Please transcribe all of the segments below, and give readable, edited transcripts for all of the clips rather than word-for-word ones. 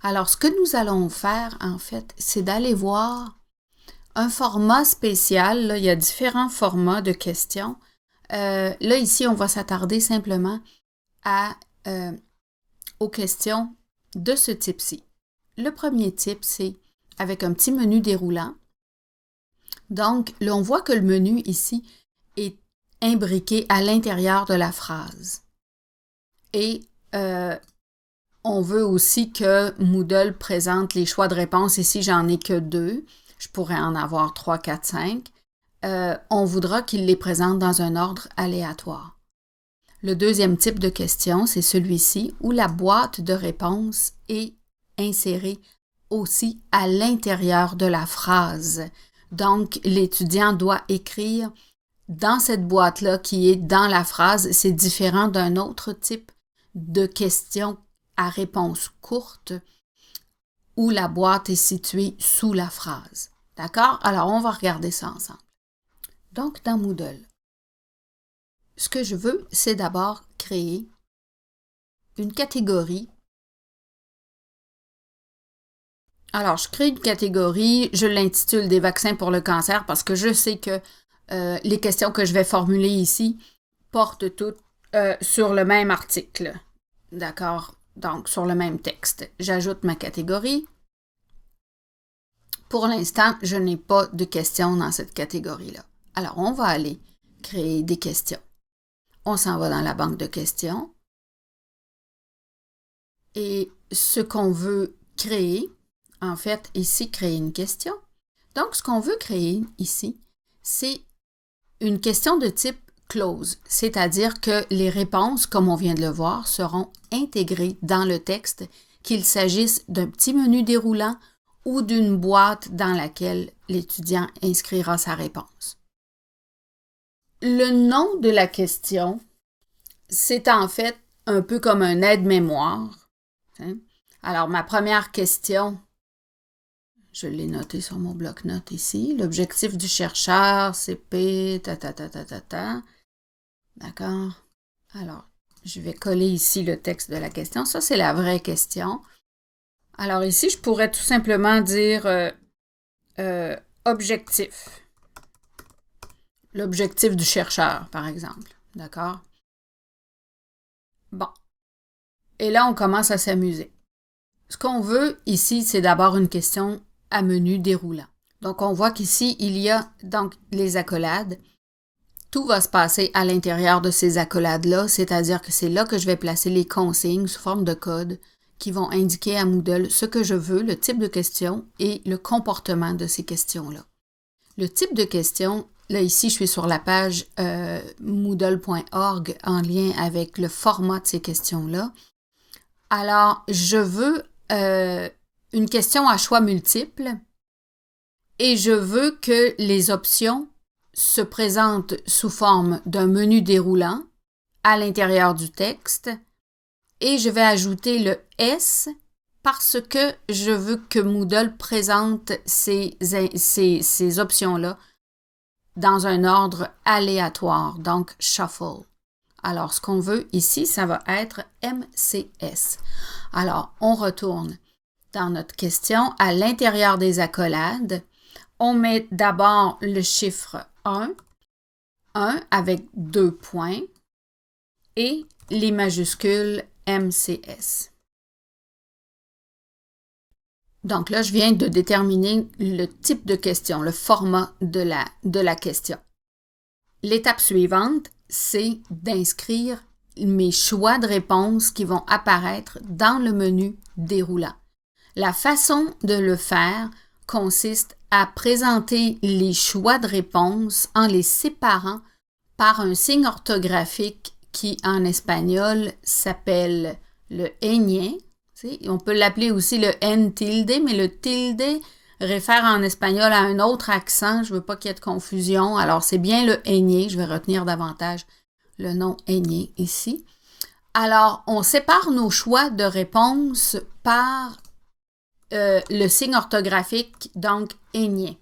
Alors, ce que nous allons faire, en fait, c'est d'aller voir un format spécial. Là, il y a différents formats de questions. Là, ici, on va s'attarder simplement aux questions de ce type-ci. Le premier type, c'est avec un petit menu déroulant. Donc, là, on voit que le menu ici est imbriqué à l'intérieur de la phrase. Et on veut aussi que Moodle présente les choix de réponse. Ici, j'en ai que 2. Je pourrais en avoir 3, 4, 5. On voudra qu'il les présente dans un ordre aléatoire. Le deuxième type de question, c'est celui-ci où la boîte de réponse est insérée aussi à l'intérieur de la phrase. Donc, l'étudiant doit écrire dans cette boîte-là qui est dans la phrase. C'est différent d'un autre type de question à réponse courte où la boîte est située sous la phrase. D'accord? Alors, on va regarder ça ensemble. Donc, dans Moodle, ce que je veux, c'est d'abord créer une catégorie. Alors, je crée une catégorie, je l'intitule des vaccins pour le cancer parce que je sais que les questions que je vais formuler ici portent toutes sur le même article. D'accord? Donc, sur le même texte. J'ajoute ma catégorie. Pour l'instant, je n'ai pas de questions dans cette catégorie-là. Alors, on va aller créer des questions. On s'en va dans la banque de questions. Et ce qu'on veut créer, en fait, ici, créer une question. Donc, ce qu'on veut créer ici, c'est une question de type close, c'est-à-dire que les réponses, comme on vient de le voir, seront intégrées dans le texte, qu'il s'agisse d'un petit menu déroulant ou d'une boîte dans laquelle l'étudiant inscrira sa réponse. Le nom de la question, c'est en fait un peu comme un aide-mémoire. Alors, ma première question, je l'ai noté sur mon bloc-notes ici. L'objectif du chercheur, CP, D'accord? Alors, je vais coller ici le texte de la question. Ça, c'est la vraie question. Alors ici, je pourrais tout simplement dire objectif. L'objectif du chercheur, par exemple. D'accord? Bon. Et là, on commence à s'amuser. Ce qu'on veut ici, c'est d'abord une question à menu déroulant. Donc, on voit qu'ici, il y a donc les accolades. Tout va se passer à l'intérieur de ces accolades-là, c'est-à-dire que c'est là que je vais placer les consignes sous forme de code qui vont indiquer à Moodle ce que je veux, le type de question et le comportement de ces questions-là. Le type de question, là ici je suis sur la page moodle.org en lien avec le format de ces questions-là. Alors, je veux une question à choix multiples et je veux que les options se présentent sous forme d'un menu déroulant à l'intérieur du texte et je vais ajouter le S parce que je veux que Moodle présente ces options-là dans un ordre aléatoire, donc shuffle. Alors, ce qu'on veut ici, ça va être MCS. Alors, on retourne dans notre question à l'intérieur des accolades. On met d'abord le chiffre 1 avec 2 points et les majuscules MCS. Donc là, je viens de déterminer le type de question, le format de la question. L'étape suivante, c'est d'inscrire mes choix de réponse qui vont apparaître dans le menu déroulant. La façon de le faire consiste à présenter les choix de réponse en les séparant par un signe orthographique qui, en espagnol, s'appelle le ñ. On peut l'appeler aussi le N tilde, mais le tilde réfère en espagnol à un autre accent. Je ne veux pas qu'il y ait de confusion. Alors, c'est bien le ñ. Je vais retenir davantage le nom ñ ici. Alors, on sépare nos choix de réponse par le signe orthographique, donc ñ.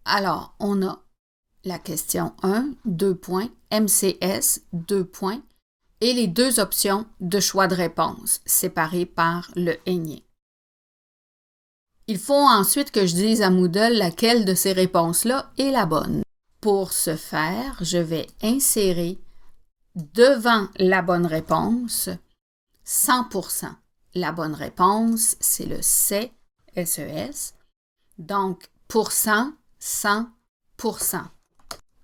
Alors, on a la question 1, 2 points, MCS, 2 points, et les deux options de choix de réponse séparées par le ñ. Il faut ensuite que je dise à Moodle laquelle de ces réponses-là est la bonne. Pour ce faire, je vais insérer devant la bonne réponse 100%. La bonne réponse, c'est le SES, S-E-S. Donc, pourcent, 100%.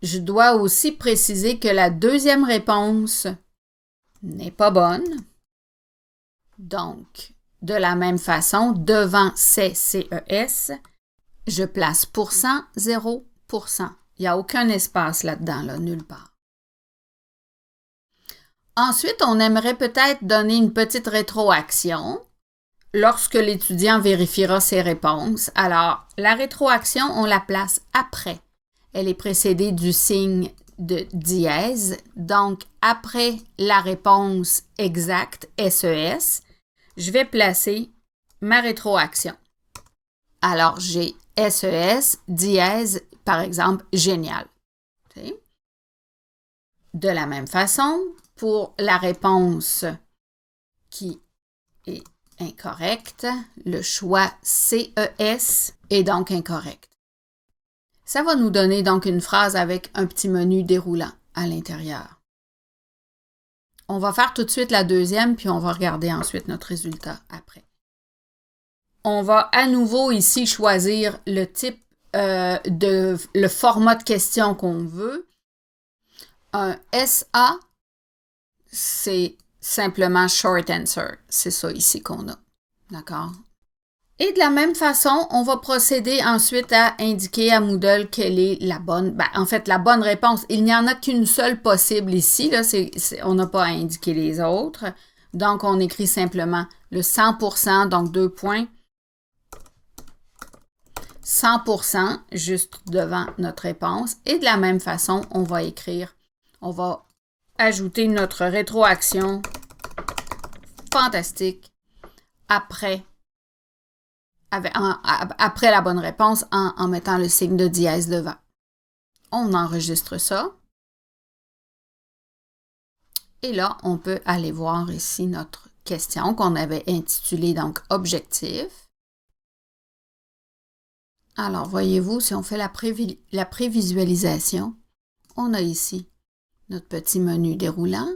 Je dois aussi préciser que la deuxième réponse n'est pas bonne. Donc, de la même façon, devant CES, je place pourcent, 0%. Il n'y a aucun espace là-dedans, là, nulle part. Ensuite, on aimerait peut-être donner une petite rétroaction lorsque l'étudiant vérifiera ses réponses. Alors, la rétroaction, on la place après. Elle est précédée du signe de dièse. Donc, après la réponse exacte, SES, je vais placer ma rétroaction. Alors, j'ai SES, dièse, par exemple, génial. Okay. De la même façon, pour la réponse qui est incorrecte, le choix CES est donc incorrect. Ça va nous donner donc une phrase avec un petit menu déroulant à l'intérieur. On va faire tout de suite la deuxième, puis on va regarder ensuite notre résultat après. On va à nouveau ici choisir le type le format de question qu'on veut. Un SA, c'est simplement short answer. C'est ça ici qu'on a. D'accord? Et de la même façon, on va procéder ensuite à indiquer à Moodle quelle est la bonne, en fait, la bonne réponse. Il n'y en a qu'une seule possible ici, là, on n'a pas à indiquer les autres. Donc, on écrit simplement le 100%, donc 2 points. 100% juste devant notre réponse. Et de la même façon, on va ajouter notre rétroaction fantastique après la bonne réponse en mettant le signe de dièse devant. On enregistre ça. Et là, on peut aller voir ici notre question qu'on avait intitulée donc « Objectif ». Alors, voyez-vous, si on fait la prévisualisation, on a ici notre petit menu déroulant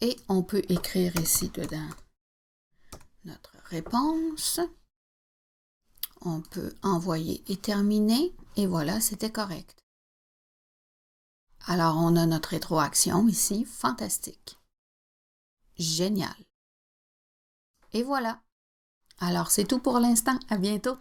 et on peut écrire ici dedans notre réponse. On peut envoyer et terminer et voilà, c'était correct. Alors, on a notre rétroaction ici, fantastique. Génial. Et voilà. Alors, c'est tout pour l'instant. À bientôt.